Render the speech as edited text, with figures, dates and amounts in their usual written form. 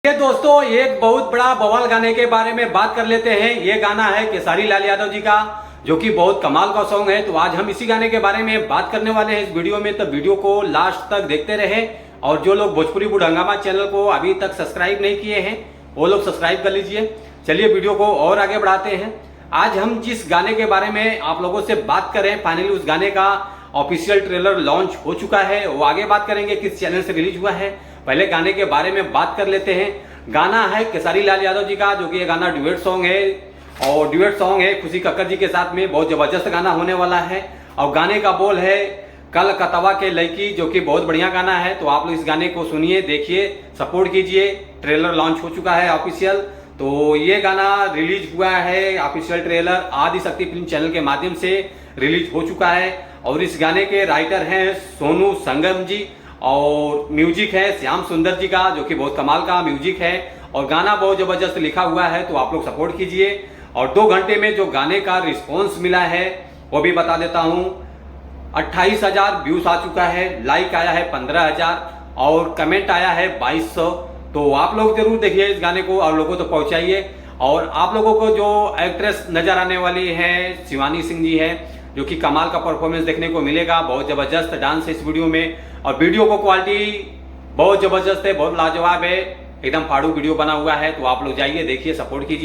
ये दोस्तों एक बहुत बड़ा बवाल गाने के बारे में बात कर लेते हैं। ये गाना है खेसारी लाल यादव जी का, जो कि बहुत कमाल का सॉन्ग है। तो आज हम इसी गाने के बारे में बात करने वाले हैं इस वीडियो में। तो वीडियो को लास्ट तक देखते रहे और जो लोग भोजपुरी बुढ़ हंगामा चैनल को अभी तक सब्सक्राइब नहीं किए हैं वो लोग सब्सक्राइब कर लीजिए। चलिए वीडियो को और आगे बढ़ाते हैं। आज हम जिस गाने के बारे में आप लोगों से बात करें, फाइनली उस गाने का ऑफिशियल ट्रेलर लॉन्च हो चुका है। वो आगे बात करेंगे किस चैनल से रिलीज हुआ है। पहले गाने के बारे में बात कर लेते हैं। गाना है खेसारी लाल यादव जी का, जो कि ये गाना ड्यूएट सॉन्ग है और ड्यूएट सॉन्ग है खुशी कक्कर जी के साथ में। बहुत जबरदस्त गाना होने वाला है और गाने का बोल है कल कतवा के लड़की, जो कि बहुत बढ़िया गाना है। तो आप लोग इस गाने को सुनिए, देखिए, सपोर्ट कीजिए। ट्रेलर लॉन्च हो चुका है ऑफिशियल। तो ये गाना रिलीज हुआ है, ऑफिशियल ट्रेलर आदि शक्ति फिल्म चैनल के माध्यम से रिलीज हो चुका है। और इस गाने के राइटर हैं सोनू संगम जी और म्यूजिक है श्याम सुंदर जी का, जो कि बहुत कमाल का म्यूजिक है और गाना बहुत जबरदस्त लिखा हुआ है। तो आप लोग सपोर्ट कीजिए। और 2 घंटे में जो गाने का रिस्पॉन्स मिला है वो भी बता देता हूँ। 28,000 व्यूज आ चुका है, लाइक आया है 15,000 और कमेंट आया है 2200। तो आप लोग जरूर देखिए इस गाने को और लोगों तक पहुंचाइए। और आप लोगों को जो एक्ट्रेस नजर आने वाली है शिवानी सिंह जी है, जो कि कमाल का परफॉर्मेंस देखने को मिलेगा। बहुत जबरदस्त डांस है इस वीडियो में और वीडियो को क्वालिटी बहुत जबरदस्त है, बहुत लाजवाब है, एकदम फाड़ू वीडियो बना हुआ है। तो आप लोग जाइए, देखिए, सपोर्ट कीजिए।